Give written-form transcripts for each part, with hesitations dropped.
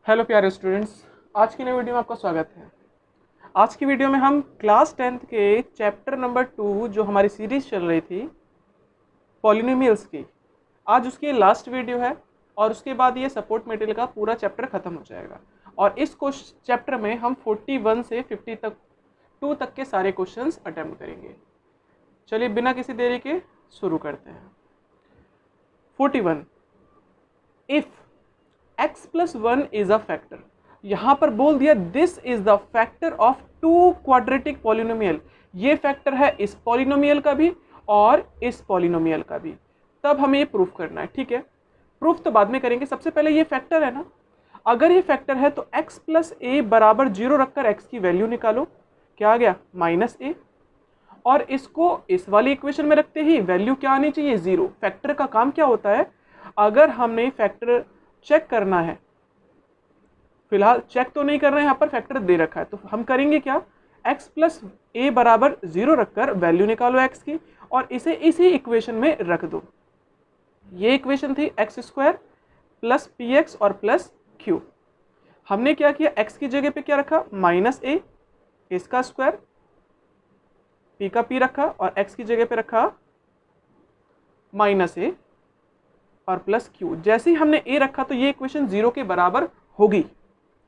Hello प्यारे students, आज की नई वीडियो में आपका स्वागत है। आज की वीडियो में हम क्लास 10th के चैप्टर नंबर 2 जो हमारी सीरीज चल रही थी पॉलिनोमियल्स की, आज उसकी लास्ट वीडियो है और उसके बाद ये सपोर्ट मटेरियल का पूरा चैप्टर खत्म हो जाएगा। और इस चैप्टर में हम 41 से 50 तक 2 तक के सारे क्वेश्चंस अटेम्प्ट करेंगे। चलिए बिना किसी देरी के शुरू करते हैं। 41, if x plus 1 is a factor, यहां पर बोल दिया this is the factor of two quadratic polynomial, ये फैक्टर है इस पॉलिनोमियल का भी और इस पॉलिनोमियल का भी। तब हमें ये प्रूफ करना है, ठीक है। प्रूफ तो बाद में करेंगे, सबसे पहले ये फैक्टर है ना, अगर ये फैक्टर है तो x प्लस ए बराबर 0 रखकर x की वैल्यू निकालो। क्या आ गया? माइनस ए। और इसको इस वाली इक्वेशन में रखते ही वैल्यू क्या आनी चाहिए? 0। फैक्टर का काम क्या होता है? अगर हमने फैक्टर चेक करना है, फिलहाल चेक तो नहीं कर रहे हैं, यहाँ पर फैक्टर दे रखा है, तो हम करेंगे क्या? x प्लस ए बराबर 0 रखकर वैल्यू निकालो x की और इसे इसी इक्वेशन में रख दो। ये इक्वेशन थी x square plus p x और प्लस क्यू। हमने क्या किया? x की जगह पे क्या रखा? माइनस ए, इसका स्क्वायर, p का p रखा और x की जगह पे रखा माइनस ए और प्लस क्यू। जैसे ही हमने a रखा तो ये इक्वेशन 0 के बराबर होगी,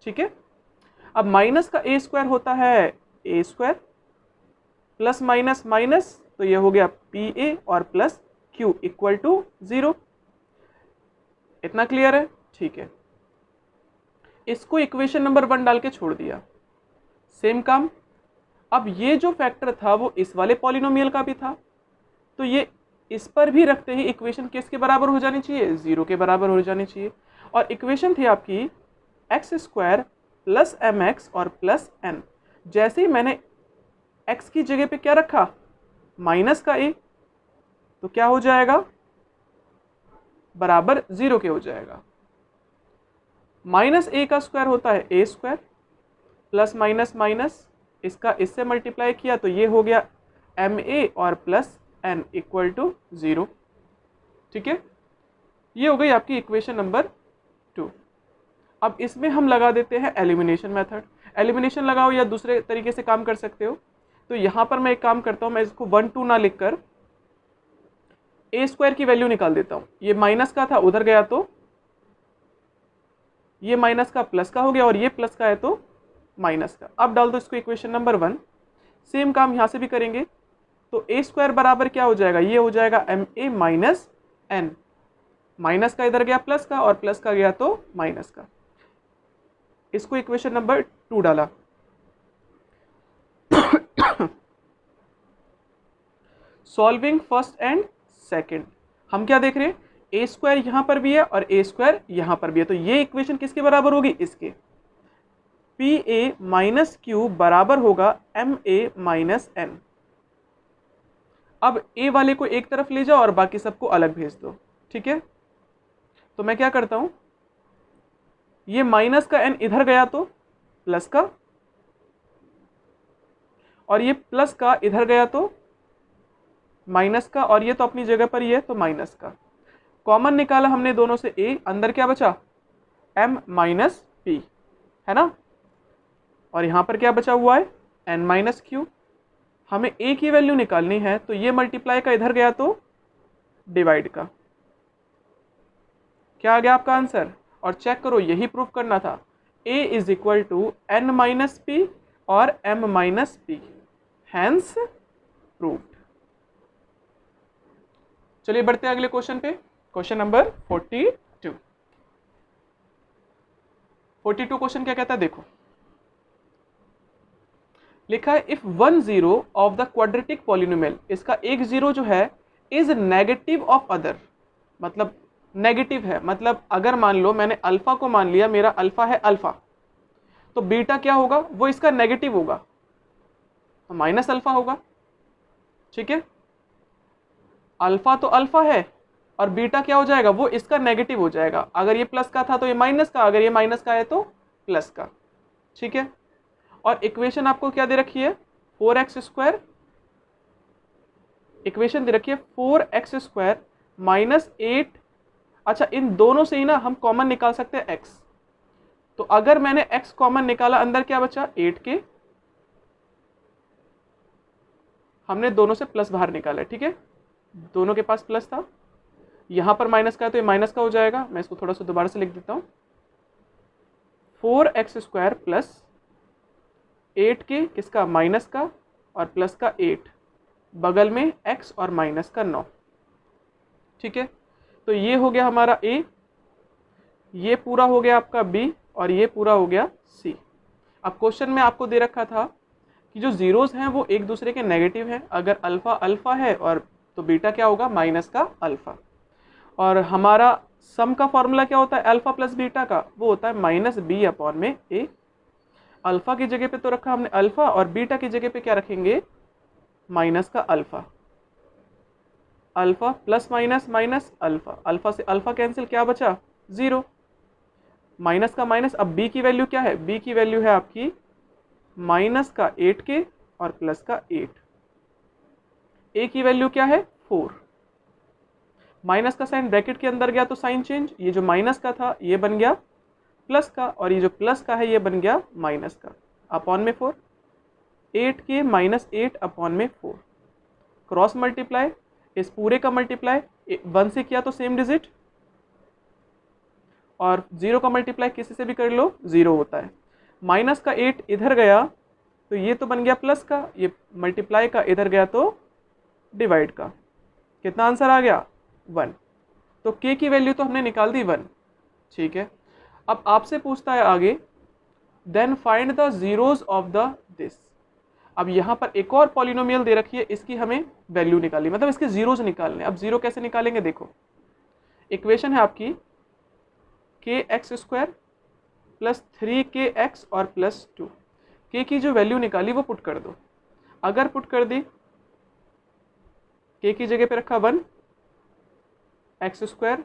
ठीक है। अब माइनस का ए स्क्वायर होता है ए स्क्वायर, प्लस माइनस माइनस, तो ये हो गया पी ए और प्लस क्यू इक्वल टू 0। इतना क्लियर है? ठीक है। इसको इक्वेशन नंबर 1 डाल के छोड़ दिया, सेम काम। अब ये जो फैक्टर था वो इस वाले पॉलिनोमियल का भी था, तो ये इस पर भी रखते ही इक्वेशन किसके बराबर हो जानी चाहिए? 0 के बराबर हो जानी चाहिए। और इक्वेशन थी आपकी x square plus m x और प्लस एन। जैसे ही मैंने x की जगह पे क्या रखा? माइनस का a, तो क्या हो जाएगा? बराबर 0 के हो जाएगा। माइनस a का स्क्वायर होता है a square, plus minus minus, इसका इससे मल्टीप्लाई किया तो ये हो गया ma और प्लस n इक्वल टू 0, ठीक है। ये हो गई आपकी इक्वेशन नंबर 2। अब इसमें हम लगा देते हैं एलिमिनेशन मेथड। एलिमिनेशन लगाओ या दूसरे तरीके से काम कर सकते हो। तो यहाँ पर मैं एक काम करता हूँ, मैं इसको 1 2 ना लिखकर ए स्क्वायर की वैल्यू निकाल देता हूँ। ये माइनस का था, उधर गया तो ये माइनस का प्लस का हो गया और ये प्लस का है तो माइनस का। अब डाल दो इसको इक्वेशन नंबर 1। सेम काम यहाँ से भी करेंगे, तो ए स्क्वायर बराबर क्या हो जाएगा? ये हो जाएगा m a minus n. Minus का इधर गया प्लस का और प्लस का गया तो माइनस का। इसको इक्वेशन नंबर 2 डाला। सॉल्विंग फर्स्ट एंड सेकंड, हम क्या देख रहे हैं? ए स्क्वायर यहां पर भी है और ए स्क्वायर यहां पर भी है, तो ये इक्वेशन किसके बराबर होगी? इसके। पी ए माइनस क्यू बराबर होगा एम ए माइनस एन। अब ए वाले को एक तरफ ले जाओ और बाकी सबको अलग भेज दो, ठीक है। तो मैं क्या करता हूं, ये माइनस का एन इधर गया तो प्लस का, और ये प्लस का इधर गया तो माइनस का, और ये तो अपनी जगह पर ही है तो माइनस का। कॉमन निकाला हमने दोनों से a, अंदर क्या बचा? m माइनस पी, है ना। और यहां पर क्या बचा हुआ है? n minus Q. हमें a की वैल्यू निकालनी है, तो ये मल्टीप्लाई का इधर गया तो डिवाइड का। क्या आ गया आपका आंसर? और चेक करो, यही प्रूफ करना था। a is equal to n minus p और m minus p, hence proved. चलिए बढ़ते हैं अगले क्वेश्चन पे। Question number 42। 42 क्वेश्चन क्या कहता है देखो, लिखा है if 1 0 of the quadratic polynomial, इसका एक 0 जो है इज नेगेटिव ऑफ अदर, मतलब नेगेटिव है, मतलब अगर मान लो मैंने अल्फा को मान लिया, मेरा अल्फा है अल्फा, तो बीटा क्या होगा? वो इसका नेगेटिव होगा, तो माइनस अल्फा होगा, ठीक है। अल्फा तो अल्फा है और बीटा क्या हो जाएगा? वो इसका नेगेटिव हो जाएगा। अगर ये प्लस का था तो ये माइनस का, अगर ये माइनस का है तो प्लस का, ठीक है। और इक्वेशन आपको क्या दे रखी है? 4x स्क्वायर, इक्वेशन दे रखी है 4x स्क्वायर माइनस 8। अच्छा, इन दोनों से ही ना हम कॉमन निकाल सकते हैं x, तो अगर मैंने x कॉमन निकाला, अंदर क्या बचा 8k, हमने दोनों से प्लस बाहर निकाला, ठीक है, दोनों के पास प्लस था, यहां पर माइनस का है तो ये माइनस का हो जाएगा। मैं इसको थोड़ा सा दोबारा से लिख देता हूं, 4x² प्लस 8k किसका, माइनस का, और प्लस का 8, बगल में x और माइनस का 9, ठीक है। तो ये हो गया हमारा a, ये पूरा हो गया आपका b, और ये पूरा हो गया c। अब क्वेश्चन में आपको दे रखा था कि जो जीरोस हैं वो एक दूसरे के नेगेटिव हैं, अगर अल्फा अल्फा है और तो बीटा क्या होगा, माइनस का अल्फा। और हमारा सम का फॉर्मूला क्या होता है अल्फा प्लस बीटा का, वो होता है माइनस बी अपॉन में ए। अल्फा की जगह पे तो रखा हमने अल्फा, और बीटा की जगह पे क्या रखेंगे, माइनस का alpha. Alpha plus minus minus alpha, alpha से अल्फा कैंसिल, क्या बचा 0, माइनस का माइनस। अब b की वैल्यू क्या है, b की वैल्यू है आपकी माइनस का 8k और प्लस का 8, a की वैल्यू क्या है 4, माइनस का साइन ब्रैकेट के अंदर गया तो साइन चेंज, ये जो माइनस का था ये बन गया प्लस का, और ये जो प्लस का है ये बन गया माइनस का, अपॉन में 4, 8k माइनस 8 अपॉन में 4, क्रॉस मल्टीप्लाई, इस पूरे का मल्टीप्लाई 1 से किया तो सेम डिजिट, और 0 का मल्टीप्लाई किसी से भी कर लो 0 होता है। माइनस का 8 इधर गया तो ये तो बन गया प्लस का, ये मल्टीप्लाई का इधर गया तो डिवाइड का, कितना आंसर आ गया 1। तो k की वैल्यू तो हमने निकाल दी 1, ठीक है। अब आपसे पूछता है आगे, then find the zeros of the this. अब यहाँ पर एक और पॉलिनोमियल दे रखी है, इसकी हमें वैल्यू निकाली, मतलब इसके जीरोस निकालने। अब जीरो कैसे निकालेंगे, देखो इक्वेशन है आपकी kx² प्लस 3kx और प्लस 2, k की जो वैल्यू निकाली वो पुट कर दो। अगर पुट कर दी, k की जगह पे रखा 1, x²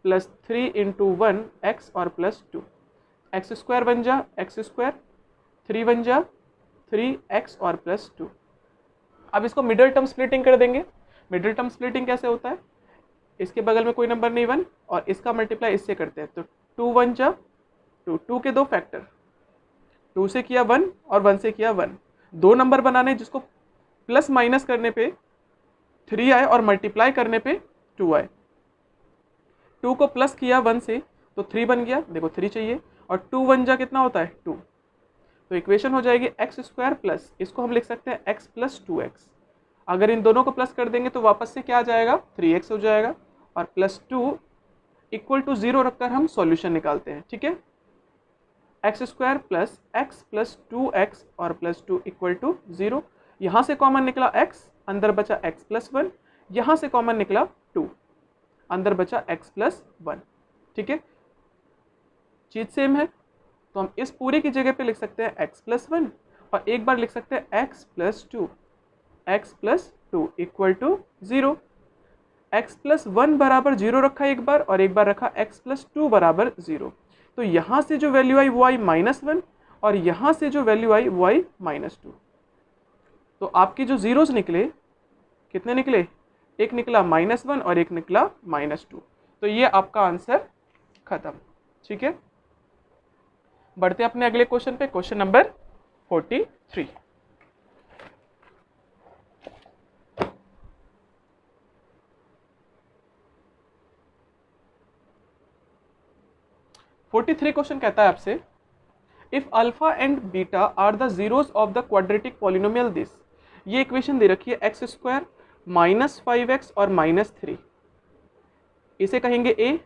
प्लस 3 इंटू 1 x और प्लस 2, x² बन जा x², 3 बन जा 3x और प्लस 2। अब इसको मिडिल टर्म स्प्लिटिंग कर देंगे। मिडिल टर्म स्प्लिटिंग कैसे होता है, इसके बगल में कोई नंबर नहीं 1, और इसका मल्टीप्लाई इससे करते हैं, तो 2 1 जा 2, 2 के 2 फैक्टर, 2 से किया 1 और 1 से किया 1, दो नंबर बनाने जिसको प्लस माइनस करने पे 3 आए और मल्टीप्लाई करने पे 2 आए। 2 को प्लस किया 1 से तो 3 बन गया, देखो 3 चाहिए, और 2 1 जा कितना होता है 2, तो इक्वेशन हो जाएगी x² प्लस, इसको हम लिख सकते हैं x प्लस 2x। अगर इन दोनों को प्लस कर देंगे तो वापस से क्या आ जाएगा 3x हो जाएगा, और प्लस 2 इक्वल टू 0 रखकर हम सॉल्यूशन निकालते हैं, ठीक है। x² plus x plus 2x और प्लस 2 इक्वल टू 0, यहाँ से कॉमन निकला x, अंदर बचा x प्लस 1, यहाँ से कॉमन निकला 2, अंदर बचा x प्लस 1, ठीक है। चीज सेम है तो हम इस पूरे की जगह पे लिख सकते हैं x प्लस 1, और एक बार लिख सकते हैं x plus 2, x plus 2 equal to 0। x plus 1 बराबर 0 रखा एक बार, और एक बार रखा x प्लस 2 बराबर 0। तो यहाँ से जो वैल्यू आई वो आई -1, और यहाँ से जो वैल्यू आई वो आई -2। तो आपकी जो जीरोस निकले, कितने निकले, एक निकला -1 और एक निकला -2। तो ये आपका आंसर खत्म, ठीक है। बढ़ते अपने अगले क्वेश्चन पे, क्वेश्चन नंबर 43। क्वेश्चन कहता है आपसे, if alpha and beta are the zeros of the quadratic polynomial this. ये इक्वेशन दे रखी है x² -5x और -3, इसे कहेंगे a,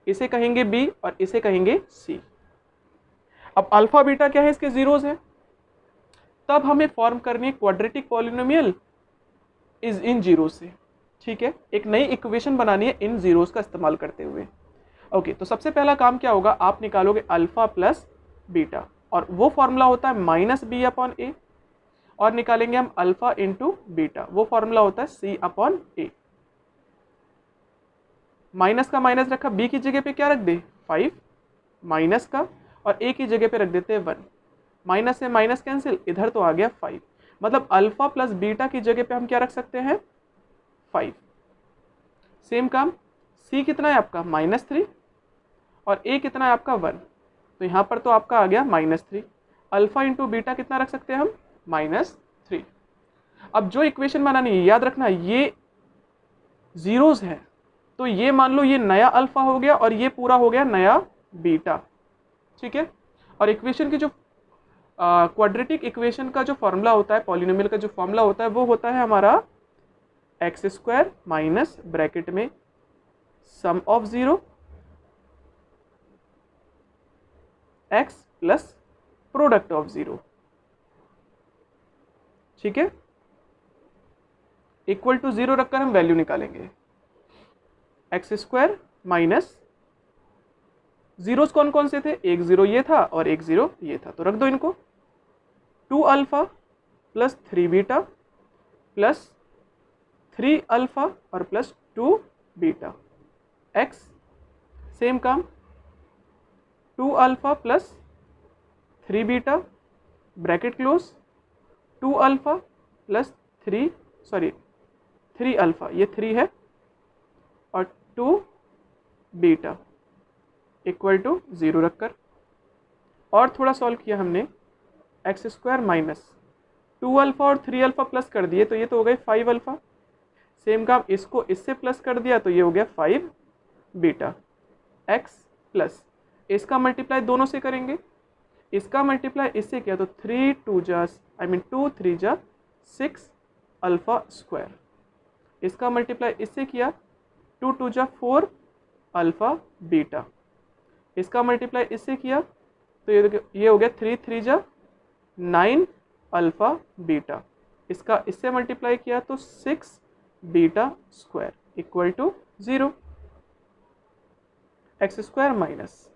इसे कहेंगे b और इसे कहेंगे c। अब अल्फा बीटा क्या है, इसके जीरोस हैं, तब हमें फॉर्म करनी है quadratic polynomial is in zero से, ठीक है। एक नई इक्वेशन बनानी है इन जीरोस का इस्तेमाल करते हुए। ओके, तो सबसे पहला काम क्या होगा, आप निकालोगे अल्फा प्लस बीटा, और वो फॉर्मूला होता है -b अपॉन a, और निकालेंगे हम अल्फा इंटू बीटा, वो फॉर्मूला होता है c अपॉन a। माइनस का माइनस रखा, b की जगह पे क्या रख दे 5 माइनस का, और a की जगह पे रख देते हैं 1, माइनस से माइनस कैंसिल, इधर तो आ गया 5, मतलब अल्फा प्लस बीटा की जगह पे हम क्या रख सकते हैं 5। सेम काम, c कितना है आपका -3 और a कितना है आपका 1, तो यहाँ पर तो आपका आ गया -3। अल्फा इंटू बीटा कितना रख सकते हैं हम, -3। अब जो इक्वेशन बनानी है, याद रखना ये जीरोस है, तो ये मान लो ये नया अल्फा हो गया और ये पूरा हो गया नया बीटा, ठीक है। और इक्वेशन की जो क्वाड्रेटिक इक्वेशन का जो फॉर्मूला होता है, पॉलिनोमियल का जो फॉर्मूला होता है, वो होता है हमारा x² माइनस ब्रैकेट में sum of 0 x plus product of 0, ठीक है। इक्वल टू 0 रखकर हम वैल्यू निकालेंगे। x² माइनस जीरोस कौन कौन से थे, एक 0 ये था और एक 0 ये था, तो रख दो इनको। 2 alpha plus 3 beta plus 3 alpha और प्लस 2 बीटा, x सेम काम 2 alpha plus 3 beta bracket close, 2 alpha plus 3 alpha, ये 3 है, और 2 बीटा इक्वल टू 0 रखकर। और थोड़ा सॉल्व किया हमने, x² माइनस 2 अल्फा और 3 अल्फा प्लस कर दिए तो ये तो हो गए 5 अल्फा। सेम काम इसको इससे प्लस कर दिया तो ये हो गया 5 बीटा, x प्लस इसका मल्टीप्लाई दोनों से करेंगे, इसका मल्टीप्लाई इससे किया तो 3 2 जा 2 3 जा 6 अल्फा स्क्वायर, इसका मल्टीप्लाई इससे किया 2 2 जा 4 अल्फा बीटा, इसका मल्टीप्लाई इससे किया तो ये हो गया 3 3 जा 9 अल्फा बीटा, इसका इससे मल्टीप्लाई किया तो 6 beta square equal to 0। x² minus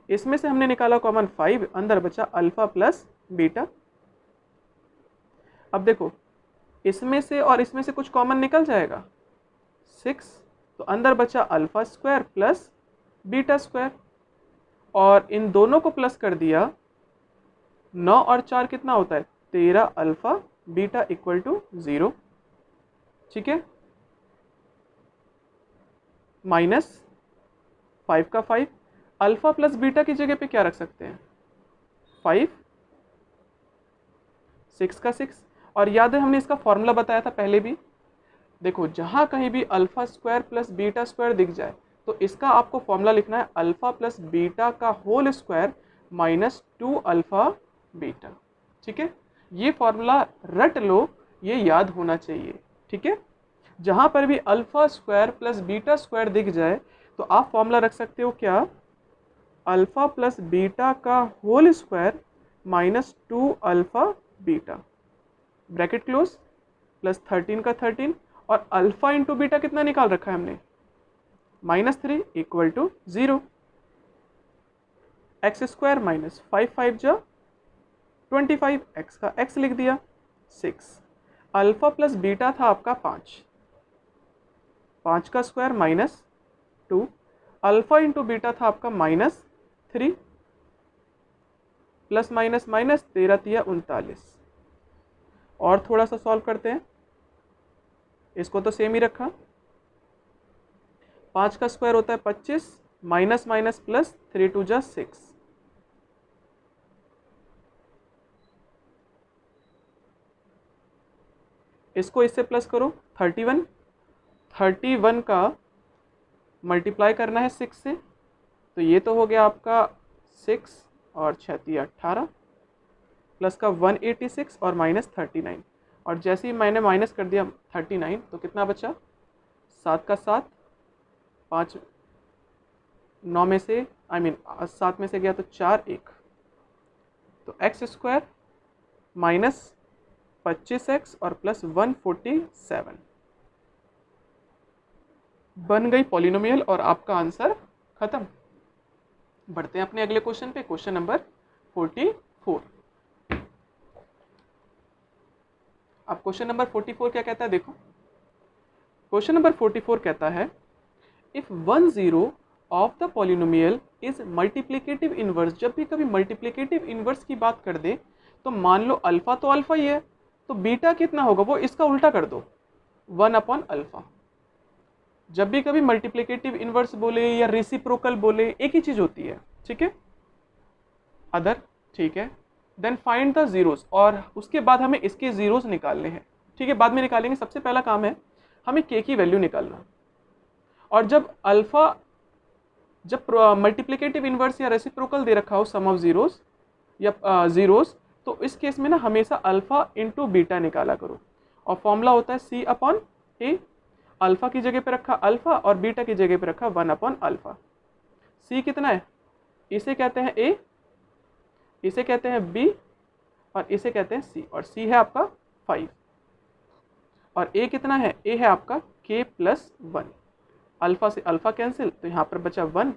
इसमें से हमने निकाला कॉमन 5, अंदर बचा अल्फा प्लस बीटा। अब देखो इसमें से और इसमें से कुछ कॉमन निकल जाएगा 6, तो अंदर बचा alpha square plus beta square, और इन दोनों को प्लस कर दिया, 9 और 4 कितना होता है 13 अल्फा बीटा इक्वल टू 0, ठीक है। माइनस 5 का 5, अल्फा प्लस बीटा की जगह पे क्या रख सकते हैं 5, 6 का 6, और याद है हमने इसका फॉर्मूला बताया था पहले भी। देखो जहां कहीं भी alpha square plus beta square दिख जाए तो इसका आपको फॉर्मूला लिखना है अल्फा प्लस बीटा का whole square minus 2 alpha beta, ठीक है। ये फॉर्मूला रट लो, ये याद होना चाहिए, ठीक है। जहां पर भी alpha square plus beta square दिख जाए तो आप फॉर्मूला रख सकते हो क्या, अल्फा प्लस बीटा का whole square minus 2 alpha beta bracket close plus 13 का 13, और अल्फा इंटू बीटा कितना निकाल रखा है हमने -3 इक्वल टू 0। x² माइनस 5 5 जा 25, x का x लिख दिया 6, अल्फा प्लस बीटा था आपका 5 का square minus 2, alpha into beta था आपका -3, प्लस माइनस माइनस 13 तिया 39। और थोड़ा सा सॉल्व करते हैं, इसको तो सेम ही रखा, 5 का स्क्वायर होता है 25, माइनस माइनस प्लस 3 2 जा 6, इसको इससे प्लस करो 31 का मल्टीप्लाई करना है 6 से, तो ये तो हो गया आपका 6 और 6 18 प्लस का 186 और माइनस 39, और जैसे ही मैंने माइनस कर दिया 39 तो कितना बचा 7 का 7, 5 9 में से 7 में से गया तो 4 1, तो x² माइनस 25x और प्लस 147 बन गई पॉलिनोमियल, और आपका आंसर खत्म। बढ़ते हैं अपने अगले क्वेश्चन पे, क्वेश्चन नंबर 44। अब क्वेश्चन नंबर 44 क्या कहता है, देखो क्वेश्चन नंबर 44 कहता है if 1 0 of the polynomial is multiplicative inverse. जब भी कभी मल्टीप्लिकेटिव इनवर्स की बात कर दे तो मान लो अल्फा तो अल्फा ही है, तो बीटा कितना होगा वो इसका उल्टा कर दो 1/अल्फा। जब भी कभी मल्टीप्लिकेटिव इनवर्स बोले या रेसिप्रोकल बोले एक ही चीज होती है, ठीक है। अदर, ठीक है। देन फाइंड द जीरोस, और उसके बाद हमें इसके जीरोस निकालने हैं, ठीक है, बाद में निकालेंगे। सबसे पहला काम है हमें के की वैल्यू निकालना। और जब मल्टीप्लिकेटिव इनवर्स या रेसिप्रोकल दे रखा हो सम ऑफ जीरोस या जीरोस, तो इस केस में ना हमेशा अल्फा इंटू बीटा निकाला करो। और फॉर्मूला होता है सी अपॉन ए। अल्फा की जगह पे रखा अल्फा और बीटा की जगह पे रखा 1 अपॉन अल्फा। सी कितना है, इसे कहते हैं ए, इसे कहते हैं बी और इसे कहते हैं सी, और सी है आपका 5। और ए कितना है, ए है आपका k प्लस 1। अल्फा से अल्फा कैंसिल, तो यहाँ पर बचा 1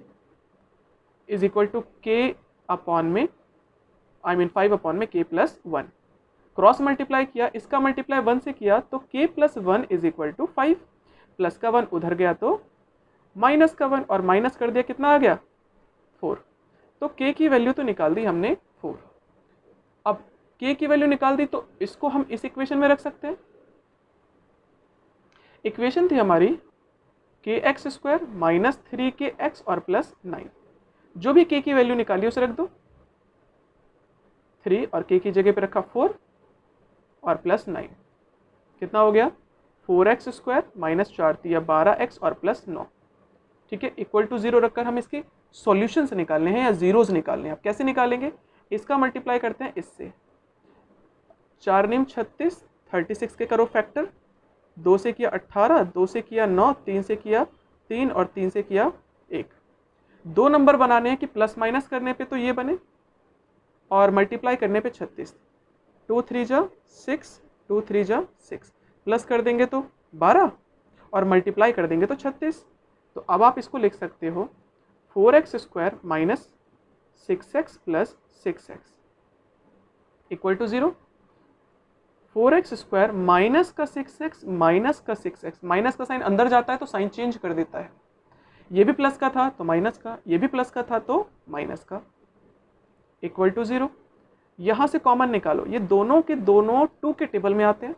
is equal to k upon में, आई मीन 5 अपॉन में k प्लस 1। क्रॉस मल्टीप्लाई किया, इसका मल्टीप्लाई 1 से किया तो k plus 1 is equal to 5। Plus का 1 उधर गया तो माइनस का 1, और माइनस कर दिया कितना आ गया 4। तो k की वैल्यू तो निकाल दी हमने 4। अब k की वैल्यू निकाल दी तो इसको हम इस इक्वेशन में रख सकते हैं। इक्वेशन थी हमारी के एक्स स्क्वायर माइनस 3kx और प्लस 9। जो भी k की वैल्यू निकाली उसे रख दो, 3 और k की जगह पे रखा 4 और प्लस 9। कितना हो गया 4x स्क्वायर माइनस 4×3 12x और प्लस 9, ठीक है। इक्वल टू 0 रखकर हम इसके सॉल्यूशंस निकालने हैं या जीरोस निकालने हैं। अब कैसे निकालेंगे, इसका मल्टीप्लाई करते हैं इससे। 4 9 36, 36 के करो फैक्टर, 2 से किया 18, 2 से किया 9, 3 से किया 3 और 3 से किया 1। 2 नंबर बनाने हैं कि प्लस माइनस करने पे तो ये बने और मल्टीप्लाई करने पे 36। 2 3 जा 6, 2 3 जा 6, प्लस कर देंगे तो 12 और मल्टीप्लाई कर देंगे तो 36। तो अब आप इसको लिख सकते हो 4x square minus 6x plus 6x equal to 0। 4x square minus का 6x माइनस का 6x, माइनस का साइन अंदर जाता है तो साइन चेंज कर देता है। ये भी प्लस का था तो माइनस का, ये भी प्लस का था तो माइनस का, इक्वल टू 0। यहाँ से कॉमन निकालो, ये दोनों के दोनों 2 के टेबल में आते हैं,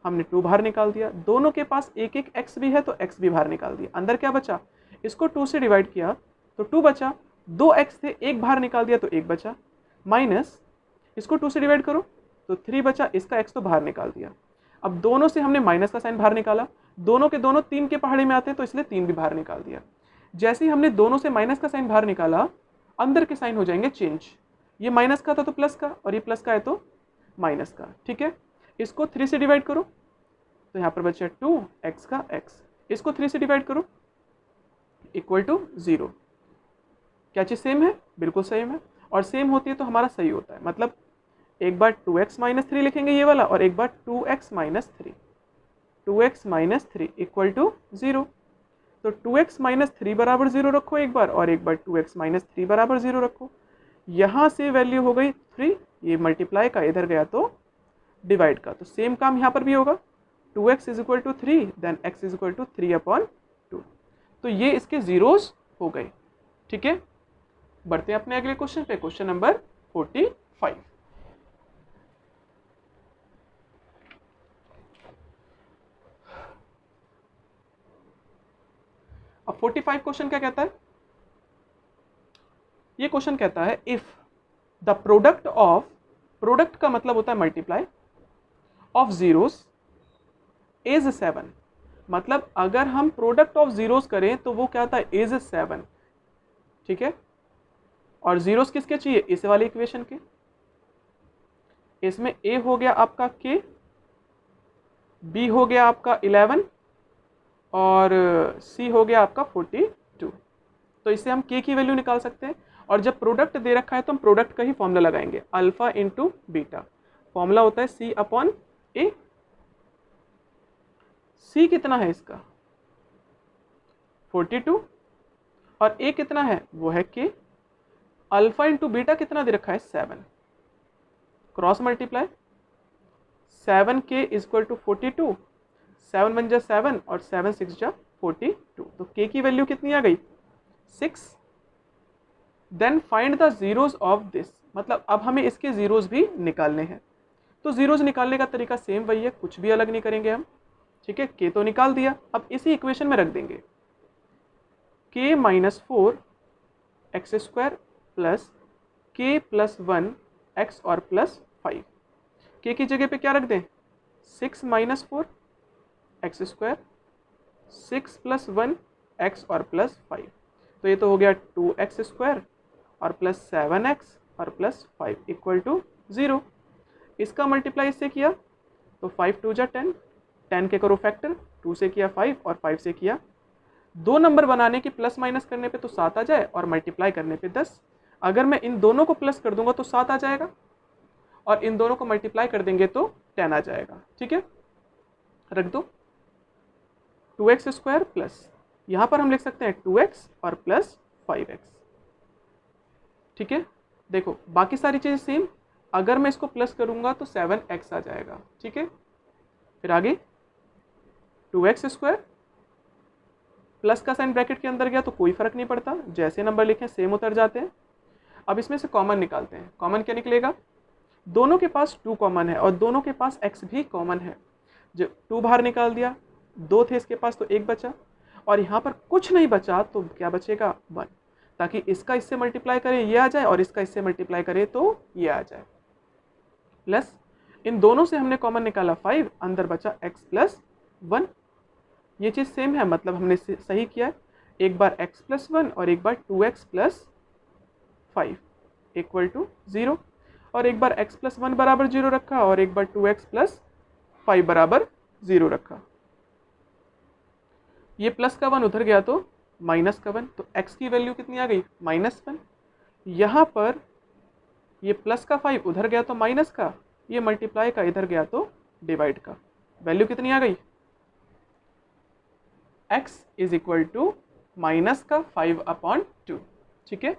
हमने 2 बाहर निकाल दिया। दोनों के पास एक एक x भी है तो x भी बाहर निकाल दिया। अंदर क्या बचा, इसको 2 से डिवाइड किया तो 2 बचा, 2x थे, एक बाहर निकाल दिया तो 1 बचा, माइनस इसको 2 से डिवाइड करो तो 3 बचा, इसका x तो बाहर निकाल दिया। अब दोनों से हमने माइनस का साइन बाहर निकाला, दोनों के दोनों 3 के पहाड़े में आते हैं तो इसलिए 3 भी बाहर निकाल दिया। जैसे ही हमने दोनों से माइनस का साइन बाहर निकाला, अंदर के साइन हो जाएंगे चेंज। ये माइनस का था तो प्लस का, और ये प्लस का है तो माइनस का, ठीक है। इसको 3 से डिवाइड करो तो यहाँ पर बचा 2x का x, इसको 3 से डिवाइड करो इक्वल टू 0। क्या चीज़ सेम है, बिल्कुल सेम है, और सेम होती है तो हमारा सही होता है। मतलब एक बार 2x माइनस 3 लिखेंगे ये वाला, और एक बार 2x minus 3, 2x minus 3 equal to 0। तो 2x माइनस 3 बराबर 0 रखो एक बार, और एक बार 2x माइनस 3 बराबर 0 रखो। यहाँ से वैल्यू हो गई 3, ये मल्टीप्लाई का इधर गया तो डिवाइड का, तो सेम काम यहाँ पर भी होगा। 2x is equal to 3, then x is equal to 3 upon 2। तो ये इसके जीरोस हो गए, ठीक है। बढ़ते हैं अपने अगले क्वेश्चन पे, क्वेश्चन नंबर 45। अब 45 क्वेश्चन क्या कहता है, ये क्वेश्चन कहता है if the product of, product का मतलब होता है मल्टीप्लाई, ऑफ जीरोस इज 7। मतलब अगर हम प्रोडक्ट ऑफ जीरोस करें तो वो क्या आता है, इज 7, ठीक है। और जीरोस किसके चाहिए, इस वाले इक्वेशन के। इसमें a हो गया आपका k, b हो गया आपका 11 और c हो गया आपका 42। तो इससे हम k की वैल्यू निकाल सकते हैं। और जब प्रोडक्ट दे रखा है तो हम प्रोडक्ट का ही फॉर्मूला लगाएंगे, अल्फा इंटू बीटा। फॉर्मूला होता है c अपॉन ए। c कितना है इसका 42, और a कितना है वो है k। अल्फा इंटू बीटा कितना दे रखा है 7, cross multiply 7k is equal to 42, 7 1 जा 7 और 7 6 जा 42। तो k की वैल्यू कितनी आ गई 6। Then find the zeros of this, मतलब अब हमें इसके जीरोस भी निकालने हैं। तो जीरोस निकालने का तरीका सेम वही है, कुछ भी अलग नहीं करेंगे हम, ठीक है। k तो निकाल दिया, अब इसी इक्वेशन में रख देंगे k minus 4 x square plus k plus 1 x और प्लस 5। के की जगह पे क्या रख दें, 6 minus 4 x square, 6 plus 1 x और प्लस 5। तो ये तो हो गया 2x स्क्वायर और प्लस 7x और प्लस 5 इक्वल टू 0। इसका मल्टीप्लाई इससे किया तो 5 2 जा 10, 10 के करो फैक्टर, 2 से किया 5 और 5 से किया। दो नंबर बनाने की प्लस माइनस करने पे तो 7 आ जाए और मल्टीप्लाई करने पे 10। अगर मैं इन दोनों को प्लस कर दूंगा तो 7 आ जाएगा और इन दोनों को मल्टीप्लाई कर देंगे तो 10 आ जाएगा। ठीक है, रख दो 2x स्क्वायर प्लस, यहां पर हम लिख सकते हैं 2x और प्लस 5x। ठीक है, देखो बाकी सारी चीजें सेम, अगर मैं इसको प्लस करूंगा तो 7x आ जाएगा। ठीक है, फिर आगे 2x स्क्वायर, प्लस का साइन ब्रैकेट के अंदर गया तो कोई फर्क नहीं पड़ता, जैसे नंबर लिखे सेम उतर जाते हैं। अब इसमें से कॉमन निकालते हैं, कॉमन क्या निकलेगा, दोनों के पास 2 कॉमन है और दोनों के पास x भी कॉमन है। जो 2 बाहर निकाल दिया, 2 थे इसके पास तो 1 बचा, और यहाँ पर कुछ नहीं बचा तो क्या बचेगा 1, ताकि इसका इससे मल्टीप्लाई करे ये आ जाए और इसका इससे मल्टीप्लाई करे तो ये आ जाए। प्लस इन दोनों से हमने कॉमन निकाला 5, अंदर बचा x प्लस 1। ये चीज़ सेम है, मतलब हमने सही किया है, एक बार x प्लस 1 और एक बार 2x प्लस 5 इक्वल टू 0, और एक बार x प्लस 1 बराबर 0 रखा और एक बार 2x प्लस 5 बराबर 0 रखा। ये प्लस का 1 उधर गया तो माइनस का 1, तो x की वैल्यू कितनी आ गई -1। यहाँ पर ये प्लस का 5 उधर गया तो माइनस का, ये मल्टीप्लाई का इधर गया तो डिवाइड का, वैल्यू कितनी आ गई x is equal to minus का 5/2। ठीक है,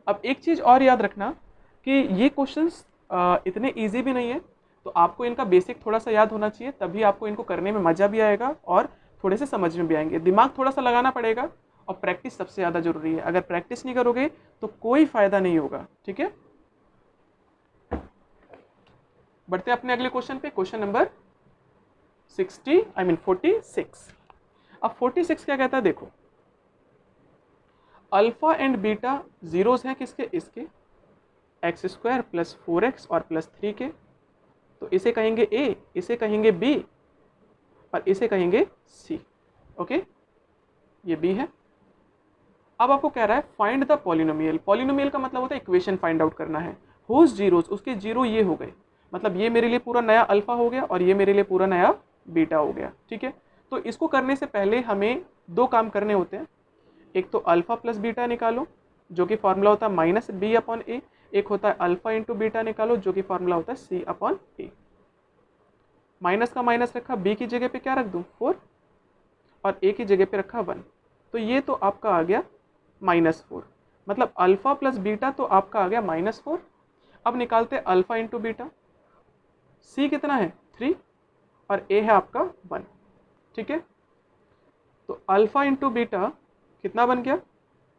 अब एक चीज़ और याद रखना कि ये क्वेश्चंस इतने इजी भी नहीं है, तो आपको इनका बेसिक थोड़ा सा याद होना चाहिए, तभी आपको इनको करने में मज़ा भी आएगा और थोड़े से समझ में भी आएंगे। दिमाग थोड़ा सा लगाना पड़ेगा और प्रैक्टिस सबसे ज़्यादा जरूरी है। अगर प्रैक्टिस नहीं करोगे तो कोई फायदा नहीं होगा। ठीक है, बढ़ते हैं अपने अगले क्वेश्चन पे, क्वेश्चन नंबर 46। अब 46 क्या कहता है, देखो अल्फा एंड बीटा जीरोस हैं किसके, इसके, एक्स स्क्वायर प्लस 4x और प्लस 3 के, तो इसे कहेंगे a, इसे कहेंगे b और इसे कहेंगे c। ओके, ये b है। अब आपको कह रहा है फाइंड द पॉलिनोमियल। पॉलिनोमियल का मतलब होता है इक्वेशन फाइंड आउट करना है। हुज जीरोस, उसके जीरो ये हो गए, मतलब ये मेरे लिए पूरा नया अल्फा हो गया और ये मेरे लिए पूरा नया बीटा हो गया। ठीक है, तो इसको करने से पहले हमें दो काम करने होते हैं, एक तो अल्फा प्लस बीटा निकालो जो कि फॉर्मूला होता है -b/a, एक होता है अल्फा इंटू बीटा निकालो जो कि फॉर्मूला होता है c/a। माइनस का माइनस रखा, b की जगह पे क्या रख दूं 4 और a की जगह पे रखा 1, तो ये तो आपका आ गया -4, मतलब अल्फा प्लस बीटा तो आपका आ गया -4। अब निकालते हैं अल्फा इंटू बीटा, c कितना है 3 और a है आपका 1। ठीक है, तो अल्फा इंटू बीटा कितना बन गया,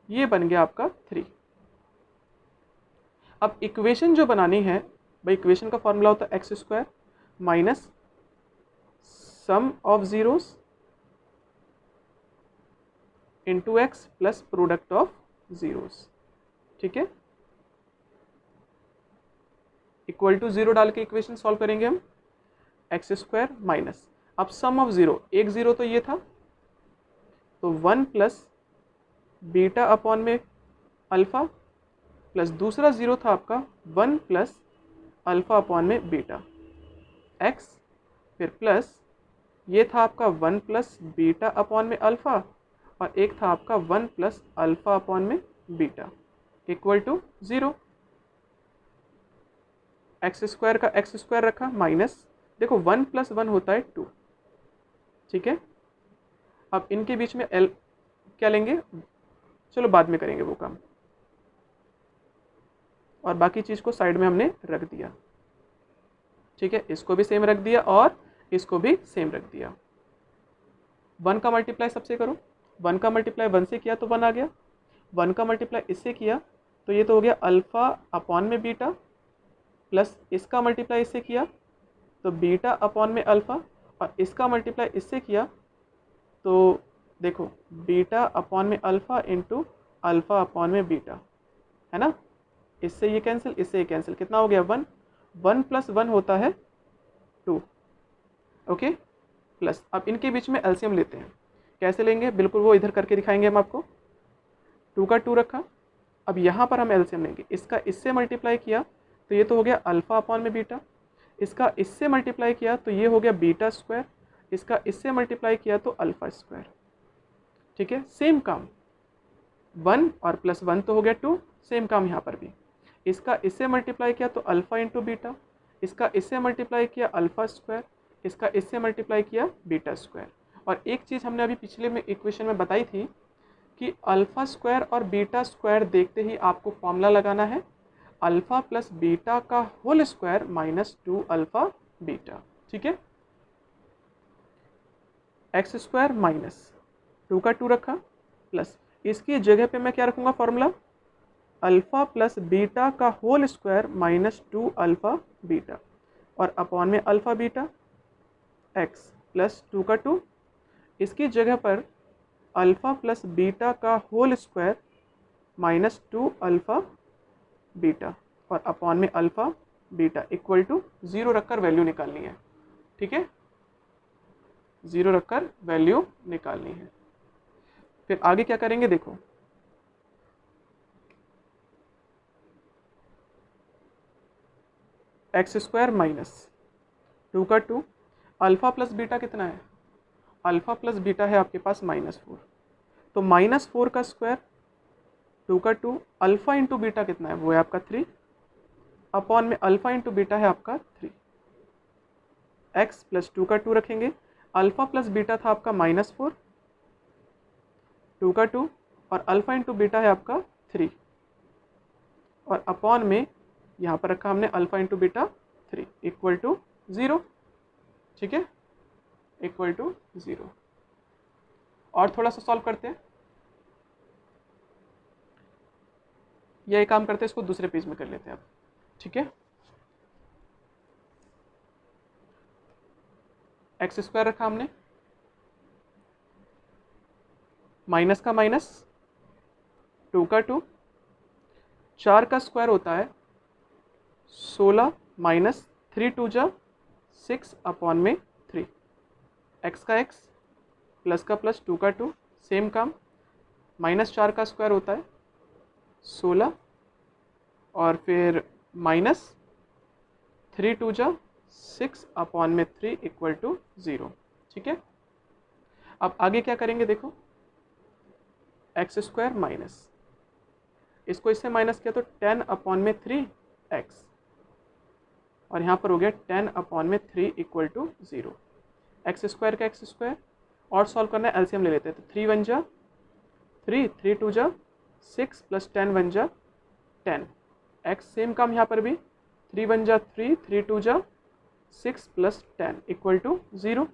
ये बन गया आपका 3। अब इक्वेशन जो बनानी है भाई, इक्वेशन का फॉर्मूला होता है x square minus sum of zeros into x plus product of zeros. ठीक है, इक्वल टू 0 डाल के इक्वेशन सॉल्व करेंगे हम, एक्स स्क्वायर माइनस, अब सम ऑफ जीरो, एक जीरो तो ये था तो 1 प्लस बीटा अपॉन में अल्फा, प्लस दूसरा जीरो था आपका 1 प्लस अल्फा अपॉन में बीटा एक्स, फिर प्लस ये था आपका 1 प्लस बीटा अपॉन में अल्फा और एक था आपका 1 प्लस अल्फा अपॉन में beta equal to 0। X square का एक्स स्क्वायर रखा माइनस, देखो 1 प्लस 1 होता है 2। ठीक है, अब इनके बीच में एल क्या लेंगे, चलो बाद में करेंगे वो काम, और बाकी चीज़ को साइड में हमने रख दिया। ठीक है, इसको भी सेम रख दिया और इसको भी सेम रख दिया। 1 का मल्टीप्लाई सबसे करो, 1 का मल्टीप्लाई 1 से किया तो 1 आ गया, 1 का मल्टीप्लाई इससे किया तो ये तो हो गया अल्फा अपॉन में बीटा, प्लस इसका मल्टीप्लाई इससे किया तो बीटा अपॉन में अल्फा, और इसका मल्टीप्लाई इससे किया तो देखो बीटा अपॉन में अल्फा इंटू अल्फा अपॉन में बीटा, है ना, इससे ये कैंसिल, इससे ये कैंसिल, कितना हो गया 1, 1 + 1 होता है 2, ओके प्लस। अब इनके बीच में एलसीएम लेते हैं, कैसे लेंगे बिल्कुल वो इधर करके दिखाएंगे हम आपको। 2 का 2 रखा, अब यहाँ पर हम एलसीएम लेंगे, इसका इससे मल्टीप्लाई किया तो ये तो हो गया अल्फा अपॉन में बीटा, इसका इससे मल्टीप्लाई किया तो ये हो गया बीटा स्क्वायर, इसका इससे मल्टीप्लाई किया तो अल्फा स्क्वायर। ठीक है, सेम काम, 1 और +1 तो हो गया 2, सेम काम यहाँ पर भी। इसका इससे मल्टीप्लाई किया तो अल्फा इंटू बीटा, इसका इससे मल्टीप्लाई किया अल्फा स्क्वायर, इसका इससे मल्टीप्लाई किया बीटा स्क्वायर। और एक चीज़ हमने अभी पिछले में इक्वेशन में बताई थी कि अल्फा स्क्वायर और बीटा स्क्वायर देखते ही आपको फॉर्मूला लगाना है अल्फा प्लस बीटा का होल स्क्वायर -2 अल्फा बीटा। ठीक है, एक्स स्क्वायर माइनस 2 का 2 रखा प्लस इसकी जगह पे मैं क्या रखूँगा फॉर्मूला अल्फा प्लस बीटा का होल स्क्वायर -2 अल्फा बीटा और अपॉन में अल्फा बीटा एक्स प्लस 2 का 2, इसकी जगह पर अल्फा प्लस बीटा का होल स्क्वायर -2 अल्फा बीटा और अपॉन में अल्फा बीटा इक्वल टू 0 रखकर वैल्यू निकालनी है। ठीक है, 0 रखकर वैल्यू निकालनी है। फिर आगे क्या करेंगे देखो, एक्स स्क्वायर -2 का 2, अल्फा प्लस बीटा कितना है, अल्फा प्लस बीटा है आपके पास -4, तो -4 का स्क्वायर 2 का 2, अल्फा इंटू बीटा कितना है वो है आपका 3 अपॉन में अल्फा इंटू बीटा है आपका 3, एक्स प्लस 2 का 2 रखेंगे, अल्फा प्लस बीटा था आपका -4, 2 का 2 और अल्फा इंटू बीटा है आपका 3 और अपॉन में यहाँ पर रखा हमने alpha into beta 3 equal to 0। ठीक है, इक्वल टू 0। और थोड़ा सा सॉल्व करते हैं, यही काम करते हैं, इसको दूसरे पेज में कर लेते हैं अब। ठीक है, एक्स स्क्वायर रखा हमने, माइनस का माइनस 2 का 2, 4 का स्क्वायर होता है 16 माइनस 3 2 जा 6 अपॉन में 3, एक्स का एक्स प्लस का प्लस 2 का 2, सेम काम, -4 का स्क्वायर होता है 16 और फिर -3 2 जा 6 अपॉन में 3 इक्वल टू 0। ठीक है, अब आगे क्या करेंगे देखो, एक्स स्क्वायर माइनस, इसको इससे माइनस किया तो 10 अपॉन में 3 एक्स और यहाँ पर हो गया 10 अपॉन में 3 इक्वल टू 0। एक्स स्क्वायर का एक्स स्क्वायर और सॉल्व करना है, एलसीएम ले लेते हैं, तो 3 1 जा 3, 3 2 जा 6 प्लस 10 1 जा 10, एक्स सेम काम यहाँ पर भी 3 1 जा 3, 3 2 जा 6 प्लस 10 इक्वल टू 0।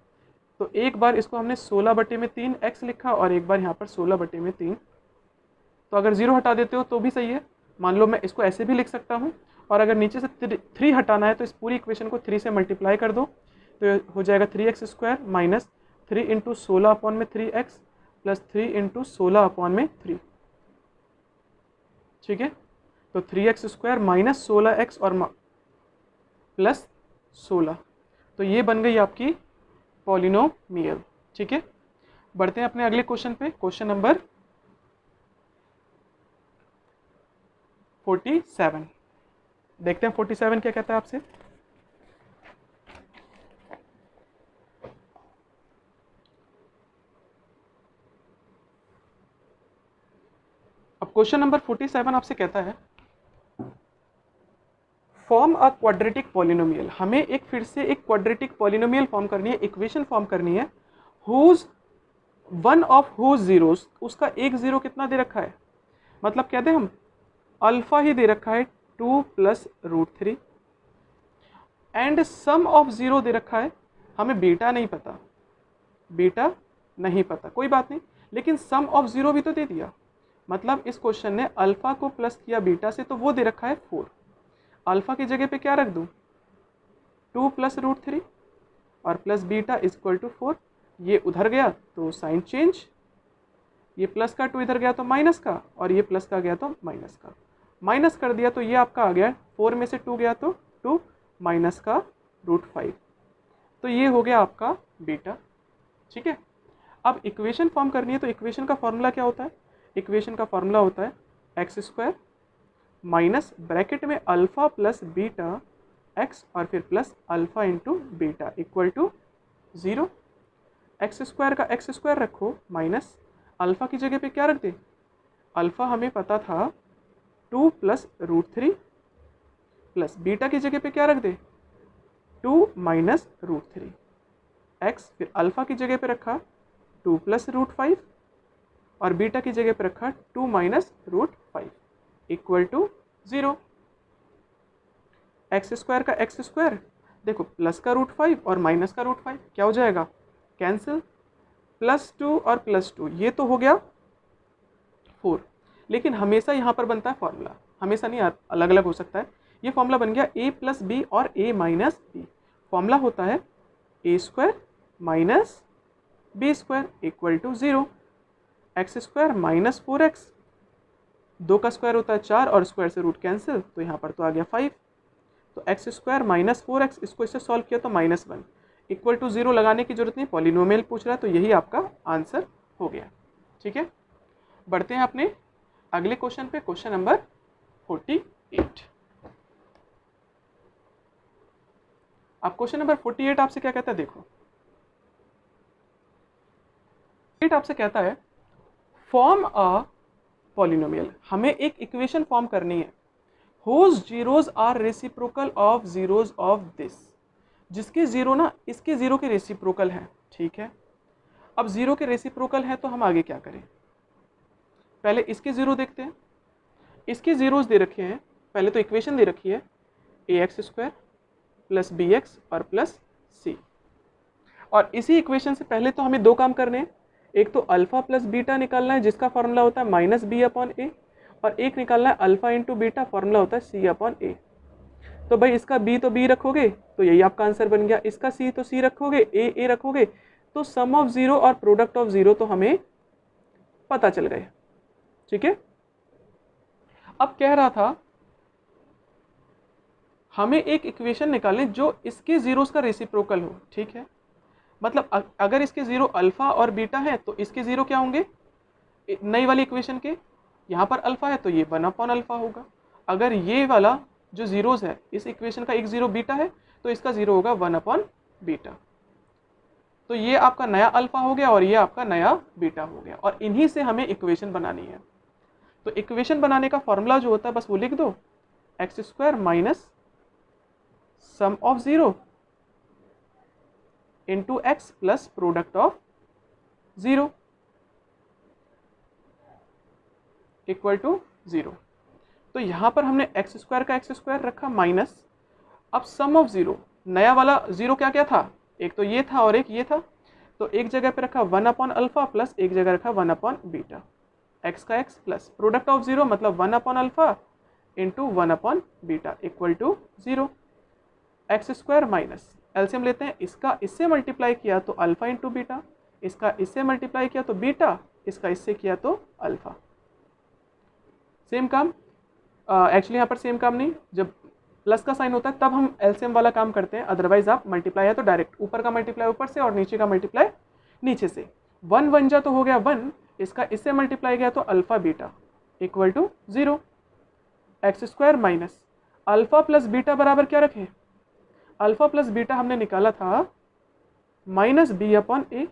तो एक बार इसको हमने 16/3 एक्स लिखा और एक बार यहाँ पर 16/3, तो अगर 0 हटा देते हो तो भी सही है, मान लो मैं इसको ऐसे भी लिख सकता हूँ और अगर नीचे से 3 हटाना है तो इस पूरी इक्वेशन को 3 से मल्टीप्लाई कर दो तो हो जाएगा 3x square minus 3 into 16 upon में 3x प्लस 3 इंटू 16 अपॉन में 3। ठीक है, तो 3x स्क्वायर माइनस 16x और प्लस 16, तो ये बन गई आपकी पॉलिनोमियल। ठीक है, बढ़ते हैं अपने अगले क्वेश्चन पे, क्वेश्चन नंबर 47। देखते हैं 47 क्या कहता है आपसे। अब क्वेश्चन नंबर 47 आपसे कहता है फॉर्म अ क्वाड्रेटिक पॉलिनोमियल, हमें एक फिर से एक क्वाड्रेटिक पॉलिनोमियल फॉर्म करनी है, इक्वेशन फॉर्म करनी है, whose one of whose zeros, उसका एक जीरो कितना दे रखा है, मतलब क्या दे हम अल्फा ही दे रखा है 2 + √3 एंड सम ऑफ जीरो दे रखा है, हमें बीटा नहीं पता, बीटा नहीं पता कोई बात नहीं, लेकिन सम ऑफ जीरो भी तो दे दिया, मतलब इस क्वेश्चन ने अल्फा को प्लस किया बीटा से, तो वो दे रखा है 4, अल्फा की जगह पे क्या रख दूं 2 + √3 और प्लस बीटा इक्वल टू 4, ये उधर गया तो साइन चेंज, ये प्लस का 2 इधर गया तो माइनस का और ये प्लस का गया तो माइनस का, माइनस कर दिया तो ये आपका आ गया 4 में से 2 गया तो 2 माइनस का √5, तो ये हो गया आपका बीटा। ठीक है, अब इक्वेशन फॉर्म करनी है तो इक्वेशन का फॉर्मूला क्या होता है? इक्वेशन का फॉर्मूला होता है x² माइनस ब्रैकेट में अल्फ़ा प्लस बीटा x और फिर plus alpha into beta equal to 0। x² का x² रखो माइनस अल्फ़ा की जगह पे क्या रख दे? अल्फ़ा हमें पता था 2 प्लस √3 प्लस बीटा की जगह पे क्या रख दे? 2 माइनस √3 x, फिर अल्फ़ा की जगह पे रखा 2 प्लस √5 और बीटा की जगह पे रखा 2 माइनस √5 इक्वल टू 0। x² का x² देखो प्लस का √5 और माइनस का √5 क्या हो जाएगा? कैंसिल। +2 और +2 ये तो हो गया 4, लेकिन हमेशा यहाँ पर बनता है फॉर्मूला, हमेशा नहीं, अलग अलग हो सकता है। ये फॉर्मूला बन गया a प्लस बी और a माइनस बी। फॉर्मूला होता है a² minus b² equal to 0। x² minus 4x, 2 का स्क्वायर होता है 4 और स्क्वायर से रूट कैंसिल, तो यहाँ पर तो आ गया 5। तो x² माइनस 4x, इसको इससे सॉल्व किया तो -1 इक्वल टू 0 लगाने की जरूरत नहीं, पॉलिनोमियल पूछ रहा है तो यही आपका आंसर हो गया। ठीक है, बढ़ते हैं अपने अगले क्वेश्चन पे, क्वेश्चन नंबर 48। अब क्वेश्चन नंबर 48 आपसे क्या कहता है? देखो 48 आपसे कहता है फॉर्म अ पॉलिनोमियल, हमें एक इक्वेशन फॉर्म करनी है whose zeros are reciprocal of zeros of this, जिसके जीरो ना इसके जीरो के रेसिप्रोकल हैं। ठीक है, अब जीरो के रेसिप्रोकल है तो हम आगे क्या करें? पहले इसके जीरो देखते हैं। इसके जीरोस दे रखे हैं, पहले तो इक्वेशन दे रखी है ax² प्लस bx और प्लस c, और इसी इक्वेशन से पहले तो हमें दो काम करने हैं। एक तो अल्फा प्लस बीटा निकालना है जिसका फॉर्मूला होता है -b/a, और एक निकालना है अल्फा इंटू बीटा, फॉर्मूला होता है c/a। तो भाई इसका b तो b रखोगे तो यही आपका आंसर बन गया, इसका c तो c रखोगे, a रखोगे, तो सम ऑफ जीरो और प्रोडक्ट ऑफ जीरो तो हमें पता चल गए। ठीक है, अब कह रहा था हमें एक इक्वेशन निकालने जो इसके जीरोस का रेसिप्रोकल हो। ठीक है, मतलब अगर इसके जीरो अल्फा और बीटा है तो इसके जीरो क्या होंगे? नई वाली इक्वेशन के यहाँ पर अल्फा है तो ये 1/अल्फा होगा। अगर ये वाला जो जीरोस है इस इक्वेशन का एक जीरो बीटा है तो इसका जीरो होगा 1/बीटा। तो ये आपका नया अल्फा हो गया और ये आपका नया बीटा हो गया, और इन्हीं से हमें इक्वेशन बनानी है। तो इक्वेशन बनाने का फॉर्मूला जो होता है बस वो लिख दो, x² minus sum of zero into x plus product of zero equal to 0। तो यहाँ पर हमने x² का x² रखा माइनस, अब सम ऑफ जीरो, नया वाला जीरो क्या क्या था? एक तो ये था और एक ये था, तो एक जगह पे रखा 1/अल्फा प्लस एक जगह रखा 1/बीटा, x का x plus product of zero मतलब 1/अल्फा इंटू 1/बीटा equal to 0। x² minus LCM लेते हैं, इसका इससे मल्टीप्लाई किया तो अल्फा इंटू बीटा, इसका इससे मल्टीप्लाई किया तो बीटा, इसका इससे किया तो अल्फा। सेम काम, एक्चुअली यहाँ पर सेम काम नहीं, जब प्लस का साइन होता है तब हम एलसीएम वाला काम करते हैं, अदरवाइज आप मल्टीप्लाई है तो डायरेक्ट ऊपर का मल्टीप्लाई ऊपर से और नीचे का मल्टीप्लाई नीचे से। 1 1 जा तो हो गया 1, इसका इससे मल्टीप्लाई गया तो alpha beta equal to 0। x² minus alpha plus beta बराबर क्या रखें? अल्फा प्लस बीटा हमने निकाला था -b/a,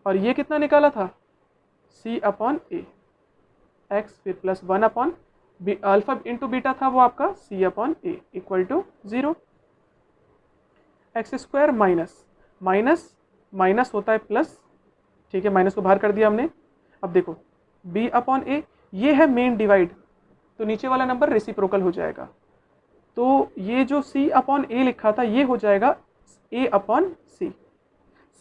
और ये कितना निकाला था? c/a, x फिर प्लस 1/ अल्फा इंटू बीटा था वो आपका c/a equal to 0। x² minus minus minus होता है प्लस, ठीक है, माइनस को बाहर कर दिया हमने। अब देखो b/a ये है मेन डिवाइड, तो नीचे वाला नंबर रेसिप्रोकल हो जाएगा, तो ये जो c/a लिखा था ये हो जाएगा a/c।